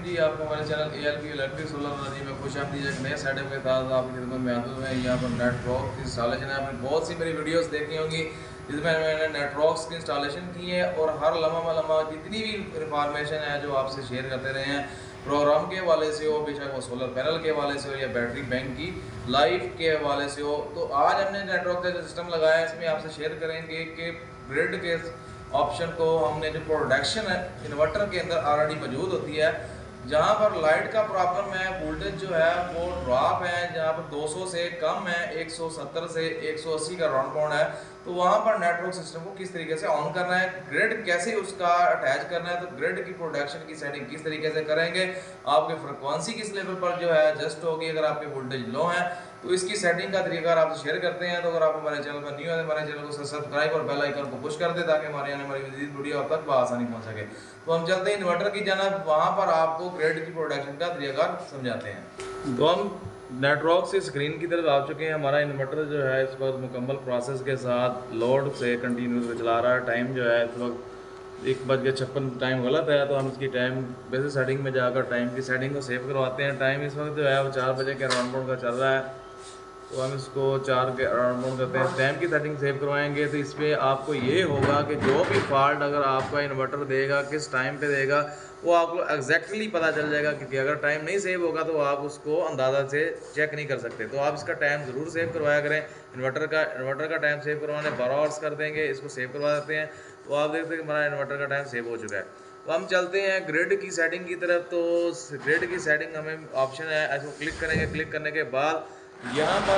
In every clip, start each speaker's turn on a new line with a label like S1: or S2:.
S1: जी, आपको हमारे channel ALP electric solar energy में खुश आमदीद। एक नए सेटअप के साथ आपकी खिदमत में हाजिर हुए हैं। यहाँ पर नेटवर्क की इंस्टॉलेशन है। आपने बहुत सी मेरी वीडियोस देखी होंगी जिसमें मैंने नेटवर्क्स की इंस्टॉलेशन की है और हर लम्हा जितनी भी इंफॉर्मेशन है जो आपसे शेयर करते रहे हैं, प्रोग्राम के हवाले से हो, बेशक वो सोलर पैनल के हवाले से हो या बैटरी बैंक की लाइफ के हवाले से हो। तो आज हमने नेटवर्क का जो सिस्टम लगाया है इसमें आपसे शेयर करेंगे कि ग्रिड के ऑप्शन को हमने जो प्रोडक्शन है इन्वर्टर के अंदर ऑलरेडी मौजूद होती है, जहाँ पर लाइट का प्रॉब्लम है, वोल्टेज जो है वो ड्रॉप है, जहाँ पर 200 से कम है, 170 से 180 का राउंड बाउंड है, तो वहाँ पर नेटवर्क सिस्टम को किस तरीके से ऑन करना है, ग्रिड कैसे उसका अटैच करना है, तो ग्रिड की प्रोडक्शन की सेटिंग किस तरीके से करेंगे, आपके फ्रिक्वेंसी किस लेवल पर जो है एडजस्ट होगी अगर आपके वोल्टेज लो है, तो इसकी सेटिंग का तरीका आपसे शेयर करते हैं। तो अगर आप हमारे चैनल पर न्यू है तो हमारे चैनल को सब्सक्राइब और बेल आइकन को पुश कर दे ताकि हमारे आने वाली मज़ीद वीडियो आप तक बआसानी पहुंच सके। तो हम चलते हैं इन्वर्टर की जानिब, वहाँ पर आपको ग्रिड की प्रोडक्शन का तरीका समझाते हैं। तो हम नेटवर्क से स्क्रीन की तरफ आ चुके हैं। हमारा इन्वर्टर जो है इस वक्त मुकम्मल प्रोसेस के साथ लोड से कंटिन्यू चला रहा है। टाइम जो है इस वक्त 1:56 टाइम गलत है, तो हम इसकी टाइम बेसिक सेटिंग में जाकर टाइम की सेटिंग को सेव करवाते हैं। टाइम इस वक्त जो है वो 4 बजे के अराउंड बाउंड का चल रहा है, तो हम इसको 4 के अराउंड बाउंड करते हैं। टाइम की सेटिंग सेव करवाएंगे तो इस पर आपको ये होगा कि जो भी फॉल्ट अगर आपका इन्वर्टर देगा किस टाइम पे देगा वो आपको एग्जैक्टली पता चल जाएगा, क्योंकि अगर टाइम नहीं सेव होगा तो आप उसको अंदाज़ा से चेक नहीं कर सकते। तो आप इसका टाइम ज़रूर सेव करवाया करें। इन्वर्टर का टाइम सेव करवाने 12 आवर्स कर देंगे, इसको सेव करवा देते हैं। तो आप देखते हैं कि हमारा इन्वर्टर का टाइम सेव हो चुका है। तो हम चलते हैं ग्रिड की सेटिंग की तरफ। तो ग्रिड की सेटिंग हमें ऑप्शन है, इसको क्लिक करेंगे। क्लिक करने के बाद यहाँ पर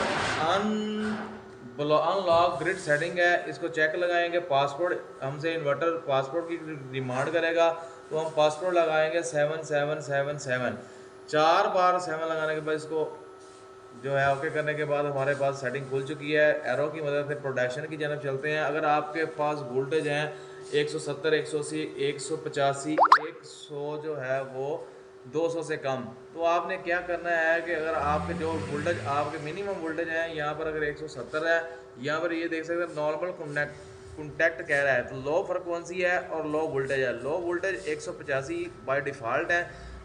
S1: अनलॉक ग्रिड सेटिंग है, इसको चेक लगाएंगे। पासवर्ड हमसे इन्वर्टर पासवर्ड की डिमांड करेगा, तो हम पासवर्ड लगाएंगे 7777। 4 बार 7 लगाने के बाद इसको जो है ओके करने के बाद हमारे पास सेटिंग खुल चुकी है। एरो की मदद से प्रोडक्शन की जानब चलते हैं। अगर आपके पास वोल्टेज हैं 170, 180, 185, 100 जो है वो 200 से कम, तो आपने क्या करना है कि अगर आपके जो वोल्टेज आपके मिनिमम वोल्टेज है, यहाँ पर अगर 170 है, यहाँ पर ये देख सकते हैं नॉर्मल कॉन्टैक्ट कह रहा है, तो लो फ्रिक्वेंसी है और लो वोल्टेज है। लो वोल्टेज 185 बाय डिफ़ॉल्ट है।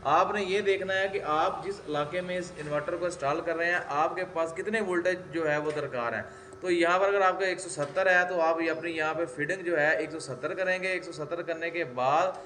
S1: आपने ये देखना है कि आप जिस इलाके में इस इन्वर्टर को इंस्टॉल कर रहे हैं आपके पास कितने वोल्टेज जो है वो दरकार है। तो यहाँ पर अगर आपका 170 है तो आप ये अपनी यहाँ पे फीडिंग जो है 170 करेंगे। 170 करने के बाद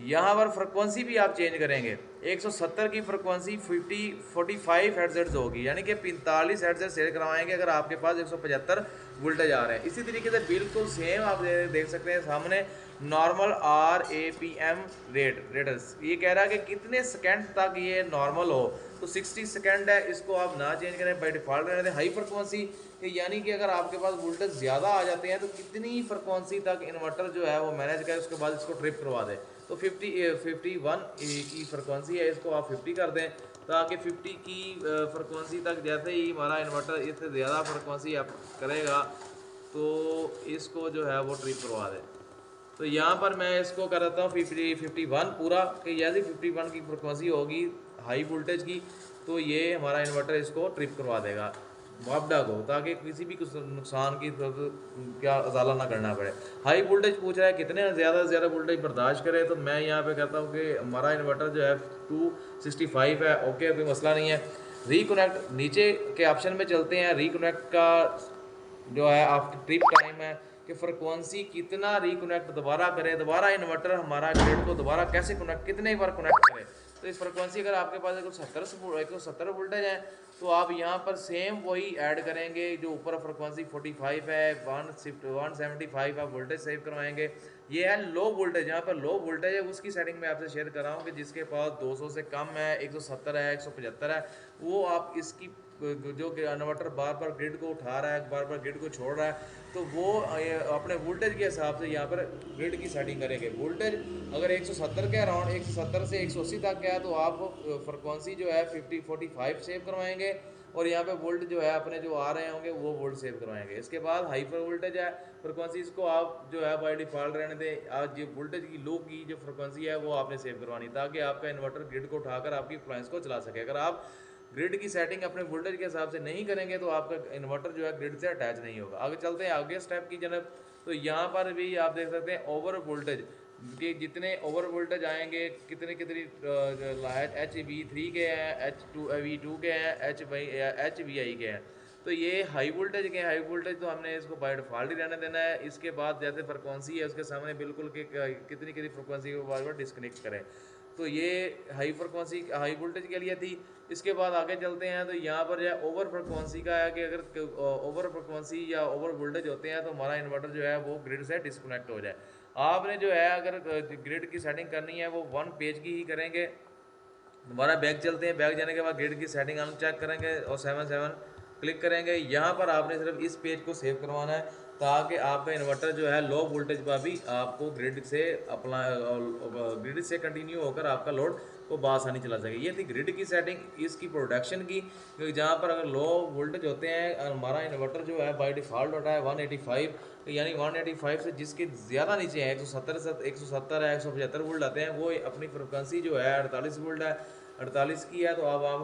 S1: यहाँ पर फ्रिक्वेंसी भी आप चेंज करेंगे। 170 की फ्रिक्वेंसी 45 हर्ट्ज होगी, यानी कि 45 हर्ट्ज सेट करवाएंगे अगर आपके पास 175 वोल्टेज आ रहे हैं। इसी तरीके से बिल्कुल सेम आप देख सकते हैं सामने नॉर्मल RAPM रेटर्स ये कह रहा है कि कितने सेकंड तक ये नॉर्मल हो, तो 60 सेकंड है, इसको आप ना चेंज करें, बाई डिफ़ॉल्ट रहने दें हाई फ्रिक्वेंसी। यानी कि अगर आपके पास वोल्टेज ज़्यादा आ जाते हैं तो कितनी फ्रिक्वेंसी तक इन्वर्टर जो है वो मैनेज करें, उसके बाद इसको ट्रिप करवा दें। तो 51 की फ्रिक्वेंसी है, इसको आप 50 कर दें ताकि 50 की फ्रिक्वेंसी तक जैसे ही हमारा इन्वर्टर इससे ज़्यादा फ्रिक्वेंसी आप करेगा तो इसको जो है वो ट्रिप करवा दें। तो यहाँ पर मैं इसको कर देता हूँ 51 पूरा, कि जैसे 51 की फ्रिक्वेंसी होगी हाई वोल्टेज की तो ये हमारा इन्वर्टर इसको ट्रिप करवा देगा मुआवजा को, ताकि किसी भी नुकसान की क्या अजाला ना करना पड़े। हाई वोल्टेज पूछ रहा है कितने ज़्यादा से ज़्यादा वोल्टेज बर्दाश्त करे, तो मैं यहाँ पे कहता हूँ कि हमारा इन्वर्टर जो है 265 है, ओके कोई मसला नहीं है। रिकनेक्ट नीचे के ऑप्शन में चलते हैं। रिकनेक्ट का जो है आफ्टर ट्रिप टाइम है कि फ्रिक्वेंसी कितना रिकनेक्ट दोबारा करे, दोबारा इन्वर्टर हमारा ग्रिड को दोबारा कैसे कनेक्ट कितने बार कनेक्ट करे। तो इस फ्रिक्वेंसी अगर आपके पास 170 वोल्टेज है तो आप यहाँ पर सेम वही ऐड करेंगे जो ऊपर फ्रिक्वेंसी 45 है, 175 आप वोल्टेज सेव करवाएंगे। ये है लो वोल्टेज, यहाँ पर लो वोल्टेज है उसकी सेटिंग में आपसे शेयर कर रहा हूँ कि जिसके पास 200 से कम है, 170 है, 175 है, वो आप इसकी जो कि इन्वर्टर बार बार ग्रिड को उठा रहा है, बार बार ग्रिड को छोड़ रहा है, तो वो अपने वोल्टेज के हिसाब से यहाँ पर ग्रिड की सेटिंग करेंगे। वोल्टेज अगर 170 के अराउंड 170 से 180 तक का है तो आप फ्रिक्वेंसी जो है 45 सेव करवाएंगे और यहाँ पे वोल्ट जो है अपने जो आ रहे होंगे वो वोल्ट सेव करवाएंगे। इसके बाद हाई वोल्टेज है फ्रिक्वेंसी, इसको आप जो है बाई डिफ़ॉल्ट रहने दें। आज ये वोल्टेज की लो की जो फ्रिक्वेंसी है वो आपने सेव करवानी ताकि आपका इन्वर्टर ग्रिड को उठाकर आपकी अप्लायंस को चला सके। अगर आप ग्रिड की सेटिंग अपने वोल्टेज के हिसाब से नहीं करेंगे तो आपका इन्वर्टर जो है ग्रिड से अटैच नहीं होगा। आगे चलते हैं आगे स्टेप की जनब। तो यहाँ पर भी आप देख सकते हैं ओवर वोल्टेज कि जितने ओवर वोल्टेज आएंगे कितने कितनी HV3 के हैं, HV2 के हैं, HVI के हैं। तो ये हाई वोल्टेज के, हाई वोल्टेज तो हमने इसको बाय डिफ़ॉल्ट ही रहने देना है। इसके बाद जैसे फ्रिक्वेंसी है उसके सामने बिल्कुल कि कितनी कितनी फ्रिक्वेंसी को बार बार डिस्कनेक्ट करें। तो ये हाई फ्रिक्वेंसी हाई वोल्टेज के लिए थी। इसके बाद आगे चलते हैं तो यहाँ पर जो है ओवर फ्रिक्वेंसी का है कि अगर ओवर फ्रिक्वेंसी या ओवर वोल्टेज होते हैं तो हमारा इन्वर्टर जो है वो ग्रिड से डिस्कनेक्ट हो जाए। आपने जो है अगर ग्रिड की सेटिंग करनी है वो 1 पेज की ही करेंगे। दोबारा बैक चलते हैं, बैक जाने के बाद ग्रिड की सेटिंग हम चेक करेंगे और 7 क्लिक करेंगे। यहाँ पर आपने सिर्फ इस पेज को सेव करवाना है ताकि आपका इन्वर्टर जो है लो वोल्टेज पर भी आपको ग्रिड से अपना ग्रिड से कंटिन्यू होकर आपका लोड को बआसानी चला सके। ये थी ग्रिड की सेटिंग इसकी प्रोडक्शन की, क्योंकि जहाँ पर अगर लो वोल्टेज होते हैं हमारा इन्वर्टर जो है बाय डिफ़ॉल्ट होता है 185, तो यानी 185 से जिसके ज़्यादा नीचे है 170 है 175 वोल्ट आते हैं, वो अपनी फ्रिक्वेंसी जो है 48 वोल्ट है, 48 की है। तो अब आप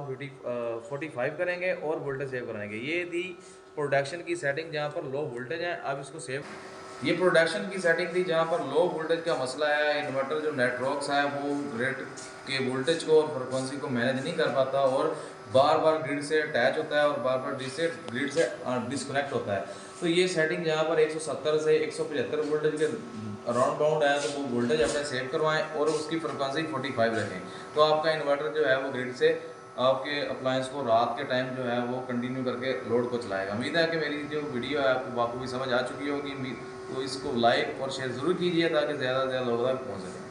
S1: 45 करेंगे और वोल्टेज सेव कराएंगे। ये थी प्रोडक्शन की सेटिंग जहाँ पर लो वोल्टेज है। अब इसको सेव, ये प्रोडक्शन की सेटिंग थी जहाँ पर लो वोल्टेज का मसला है। इन्वर्टर जो नेटवर्क्स है वो ग्रिड के वोल्टेज को और फ्रिक्वेंसी को मैनेज नहीं कर पाता और बार बार ग्रिड से अटैच होता है और बार बार ग्रिड से डिस्कनेक्ट होता है। तो ये सेटिंग जहाँ पर 170 से 175 वोल्टेज के अराउंड बाउंड है, तो वो वोल्टेज अपने सेव करवाएं और उसकी फ्रिक्वेंसी 45 रखें। तो आपका इन्वर्टर जो है वो ग्रिड से आपके अप्लायंस को रात के टाइम जो है वो कंटिन्यू करके लोड को चलाएगा। उम्मीद है कि मेरी जो वीडियो है आपको बाखूबी समझ आ चुकी होगी। तो इसको लाइक और शेयर ज़रूर कीजिए ताकि ज़्यादा से ज़्यादा लोगों तक पहुँच सके।